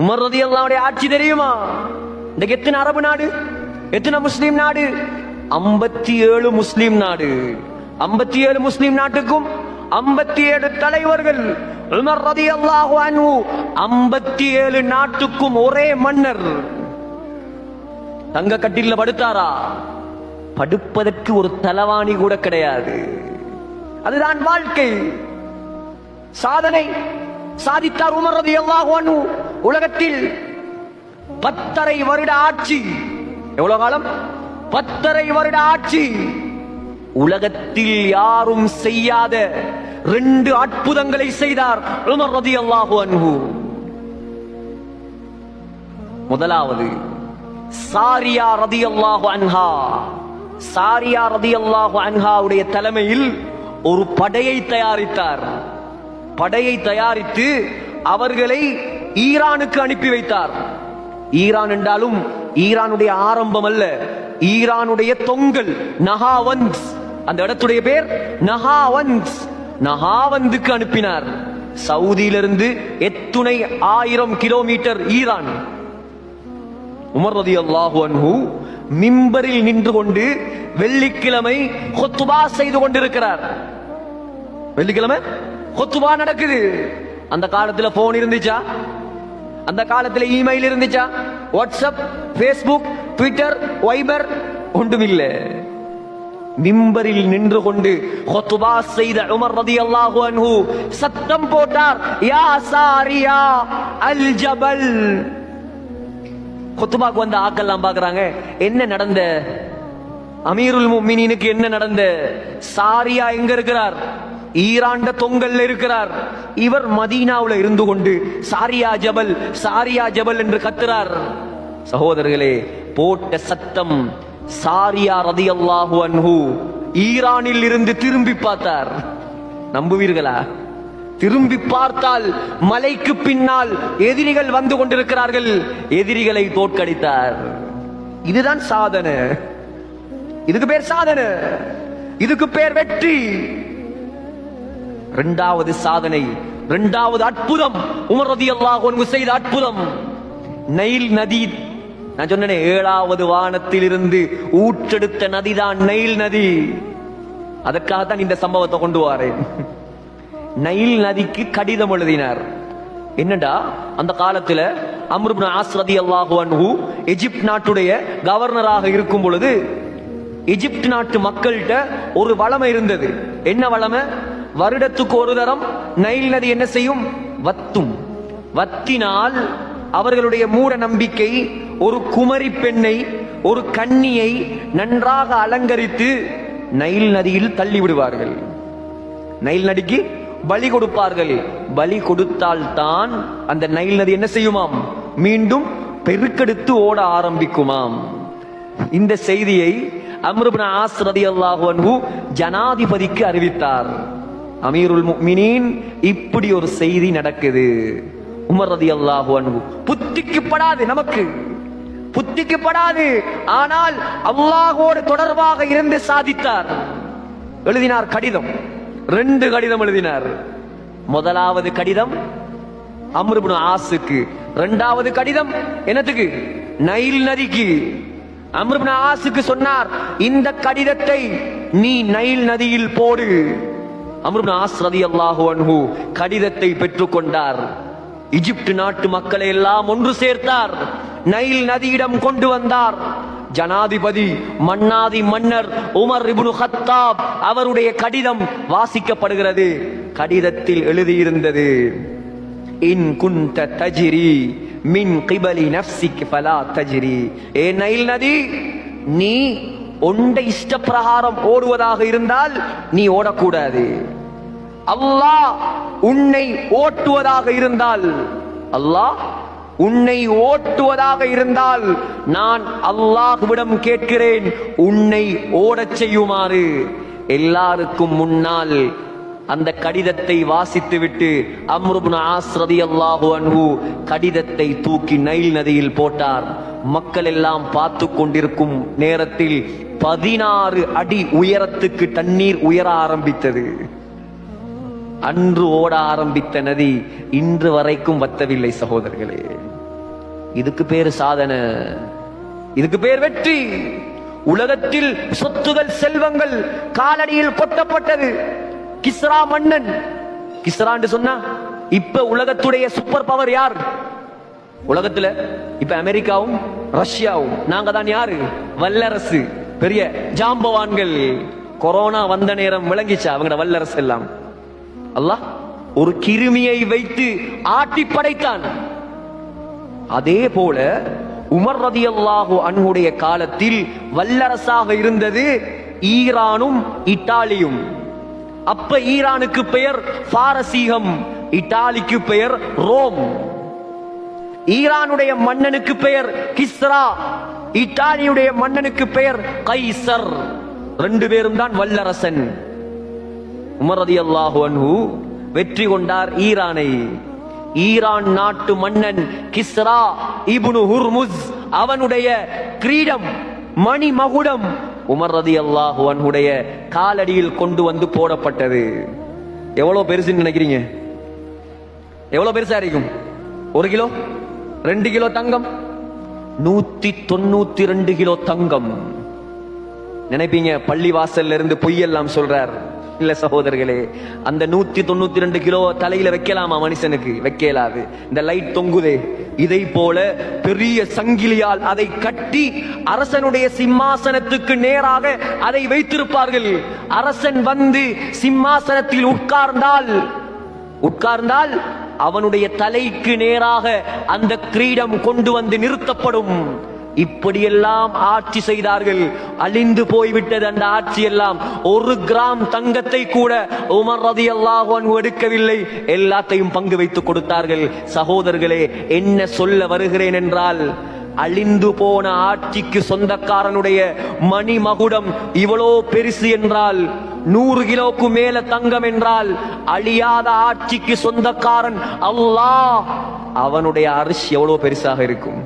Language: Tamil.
உமர் ரலியல்லாஹு ஆட்சி தெரியுமா? இந்த எத்தனை அரபு நாடு, எத்தனை முஸ்லிம் நாடு? 57 முஸ்லிம் நாடு. 57 முஸ்லிம் நாட்டுக்கும் 57 தலைவர்கள். உமர் ரலியல்லாஹு அன்ஹு 57 நாட்டுக்கும் ஒரே மன்னர். தங்க கட்டில படுத்தாரா? படுப்பதற்கு ஒரு தலவாணி கூட கிடையாது. அதுதான் வாழ்க்கை. சாதனை சாதித்தார் உமர் ரலியல்லாஹு அன்ஹு. உலகத்தில் 10.5 வருட ஆட்சி. எவ்வளவு காலம்? 10.5 வருட ஆட்சி. உலகத்தில் யாரும் செய்யாத 2 அற்புதங்களை செய்தார் உமர் ரலியல்லாஹு அன்ஹு. முதலாவது சாரியா ரலியல்லாஹு அன்ஹா. சாரியா ரலியல்லாஹு அன்ஹாவுடைய தலைமையில் ஒரு படையை தயாரித்தார். படையை தயாரித்து அவர்களை ஈரானுக்கு அனுப்பி வைத்தார். ஈரான் என்றாலும் ஈரானுடைய ஆரம்பம் அல்ல, ஈரானுடைய தொங்கல் நஹாவந்த். அந்த இடத்துடைய பேர் நஹாவந்த். நஹாவந்துக்கு அனுப்பினார். சவுதியிலிருந்து எத்துணை 1000 கிலோமீட்டர் ஈரான். உமர் ரலியல்லாஹு அன்ஹு மிம்பரில் நின்று கொண்டு வெள்ளிக்கிழமை குத்பா செய்து கொண்டிருக்கிறார். வெள்ளிக்கிழமை குத்பா நடக்குது. அந்த காலத்துல போன் இருந்துச்சா? அந்த காலத்துல இமெயில் இருந்துச்சா? வாட்ஸ்அப், பேஸ்புக், ட்விட்டர், வைபர் ஒன்றுமில்ல. மிம்பரில் நின்று கொண்டு குத்பா செய்த உமர் ரலியல்லாஹு அன்ஹு சத்தம் போட்டார், யா சாரியா அல் ஜபல். குத்பாக்கு வந்த ஆக்கெல்லாம் பாக்குறாங்க, என்ன நடந்த? அமீருல் முஃமினீனுக்கு என்ன நடந்த? சாரியா எங்க இருக்கிறார்? ஈரான் தொங்கல்ல இருக்கிறார். இவர் மதீனாவுல இருந்து கொண்டு சாரியா ஜபல், சாரியா ஜபல் என்று கத்துறார். சகோதரர்களே, போட்ட சத்தம் சாரியா ரலியல்லாஹு அன்ஹு ஈரானில் இருந்து திரும்பி பார்த்தார். நம்புவீர்களா? திரும்பி பார்த்தால் மலைக்கு பின்னால் எதிரிகள் வந்து கொண்டிருக்கிறார்கள். எதிரிகளை தோற்கடித்தார். இதுதான் சாதனை. இதுக்கு பேர் சாதனை, இதுக்கு பேர் வெற்றி. இரண்டாவது சாதனை, இரண்டாவது அற்புதம் உமர் ரலியல்லாஹு அன்ஹு செய்த அற்புதம். நைல் நதி. நான் சொன்னேனே, 7வது வானத்தில் இருந்து ஊற்றெடுத்த நதிதான் நைல் நதி. அதற்காகத்தான் இந்த சம்பவத்தை கொண்டு வரேன். நைல் நதிக்கு கடிதம் எழுதினார். என்னடா, அந்த காலத்துல அம்ர் இப்னு ஆஸ் ரலியல்லாஹு அன்ஹு எகிப்து நாட்டுடைய கவர்னராக இருக்கும் பொழுது எகிப்து நாட்டு மக்கள்கிட்ட ஒரு வளமை இருந்தது. என்ன வளமை? வருடத்துக்கு ஒரு தரம் நைல் நதி என்ன செய்யும்? வத்தும். வத்தினால் அவர்களுடைய மூட நம்பிக்கை, ஒரு குமரி பெண்ணை, ஒரு கன்னியை நன்றாக அலங்கரித்து நைல் நதியில் தள்ளி விடுவார்கள். நைல் நதிக்கு பலி கொடுப்பார்கள். பலி கொடுத்தால் தான் அந்த நைல் நதி என்ன செய்யுமாம்? மீண்டும் பெருக்கெடுத்து ஓட ஆரம்பிக்குமாம். இந்த செய்தியை அம்ர் இப்னு ஆஸ் ரலியல்லாஹு அன்ஹு ஜனாதிபதிக்கு அறிவித்தார். அமீருல் முஃமினீன், இப்படி ஒரு செய்தி நடக்குது. உமர் ரலியல்லாஹு அன்ஹு புத்திக்கு படாது, நமக்கு புத்திக்கு படாது. ஆனால் அல்லாஹ்வோடு தொடர்பாக இருந்து சாதித்தார். எழுதினார் கடிதம். 2 கடிதம் எழுதினார். முதலாவது கடிதம் அம்ர் இப்னு ஆஸுக்கு, 2வது கடிதம் என்னத்துக்கு? நைல் நதிக்கு. அம்ர் இப்னு ஆஸுக்கு சொன்னார், இந்த கடிதத்தை நீ நைல் நதியில் போடு. அம்ர் இப்னு ஆஸ் ரலியல்லாஹு அன்ஹு கடிதத்தை பெற்றுக்கொண்டார். எகிப்து நாட்டு மக்களை எல்லாம் ஒன்று சேர்த்தார். நைல் நதியிடம் கொண்டு வந்தார். ஜனாதிபதி, மன்னாதி மன்னர் உமர் இப்னு கத்தாப் அவருடைய கடிதம் வாசிக்கப்படுகிறது. கடிதத்தில் எழுதியிருந்தது, இன் குன்த தஜ்ரி மின் கிபலி நஃப்ஸிக் ஃபலா தஜ்ரி. ஏ நைல் நதி, நீ உண்ட இஷ்ட பிரகாரம் ஓடுவதாக இருந்தால் நீ ஓடக்கூடாது. அல்லாஹ் உன்னை ஓட்டுவதாக இருந்தால், அல்லாஹ் உன்னை ஓட்டுவதாக இருந்தால் நான் அல்லாஹ்விடம் கேட்கிறேன், உன்னை ஓடச் செய்யுமாறு. எல்லாருக்கும் முன்னால் அந்த கடிதத்தை வாசித்துவிட்டு அம்ர் இப்னு ஆஸ் ரலியல்லாஹு அன்ஹு கடிதத்தை தூக்கி நைல் நதியில் போட்டார். மக்கள் எல்லாம் பார்த்து கொண்டிருக்கும் நேரத்தில் 16 அடி உயரத்துக்கு தண்ணீர் உயர ஆரம்பித்தது. அன்று ஓட ஆரம்பித்த நதி இன்று வரைக்கும் வத்தவில்லை சகோதரர்களே. இதுக்கு பேரு சாதனை, இதுக்கு பேர் வெற்றி. உலகத்தில் சொத்துகள் செல்வங்கள் காலடியில் கொட்டப்பட்டது. கிஸ்ரா மன்னன், கிஸ்ரான்னு சொன்னா இப்ப உலகத்துடைய சூப்பர் பவர் யார்? உலகத்துல இப்ப அமெரிக்காவும் ரஷ்யாவும். நாங்க தான் யாரு? வல்லரசு, பெரிய ஜாம்பவான்கள். கொரோனா வந்த நேரம் விளங்கிச்சா அவங்களோட வல்லரசு எல்லாம்? அல்லாஹ் ஒரு கிருமியை வைத்து ஆட்டி படைத்தான். அதே போல உமர் ரலியல்லாஹு அன்ஹுடைய காலத்தில் வல்லரசாக இருந்தது ஈரானும் இத்தாலியும். அப்ப ஈரானுக்கு பெயர் பாரசீகம், இத்தாலிக்கு பெயர் ரோம். ஈரானுடைய மன்னனுக்கு பெயர் கிஸ்ரா, இத்தாலியுடைய மன்னனுக்கு பெயர் கைசர். ரெண்டு பேரும் தான் வல்லரசன். உமர் ரலியல்லாஹு அன்ஹு வெற்றி கொண்டார் ஈரானை. ஈரான் நாட்டு மன்னன் கிஸ்ரா இப்னு ஹுர்முஸ், அவனுடைய கிரீடம் மணி மகுடம் உமர் ரலியல்லாஹு அன்ஹுடைய காலடியில் கொண்டு வந்து போடப்பட்டது. எவ்வளவு பெருசுன்னு நினைக்கிறீங்க? எவ்வளவு பெருசா இருக்கும்? 1 கிலோ 2 கிலோ தங்கம், 192 கிலோ தங்கம். நினைப்பீங்க பள்ளி வாசல்ல இருந்து பொய்யெல்லாம் சொல்றார். இல்ல சகோதரர்களே, அந்த 192 கிலோ தலையில வைக்கலாமா மனுஷனுக்கு? வைக்கலாது. இந்த லைட் தொங்குதே, இதை போல பெரிய சங்கிலியால் அதை கட்டி அரசனுடைய சிம்மாசனத்துக்கு நேராக அதை வைத்திருப்பார்கள். அரசன் வந்து சிம்மாசனத்தில் உட்கார்ந்தால் அவனுடைய தலைக்கு நேராக அந்த கிரீடம் கொண்டு வந்து நிறுத்தப்படும். இப்படியெல்லாம் ஆட்சி செய்தார்கள். அழிந்து போய்விட்டது அந்த ஆட்சி எல்லாம். 1 கிராம் தங்கத்தை கூட உமர் ரலியல்லாஹு அன்ஹு எடுக்கவில்லை, எல்லாத்தையும் பங்கு வைத்து கொடுத்தார்கள். சகோதரர்களே, என்ன சொல்ல வருகிறேன் என்றால், அழிந்து போன ஆட்சிக்கு சொந்தக்காரனுடைய மணி மகுடம் இவ்வளோ பெருசு என்றால், 100 கிலோக்கு மேல தங்கம் என்றால், அழியாத ஆட்சிக்கு சொந்தக்காரன் அல்லாஹ், அவனுடைய அரிசி எவ்வளவு பெருசாக இருக்கும்.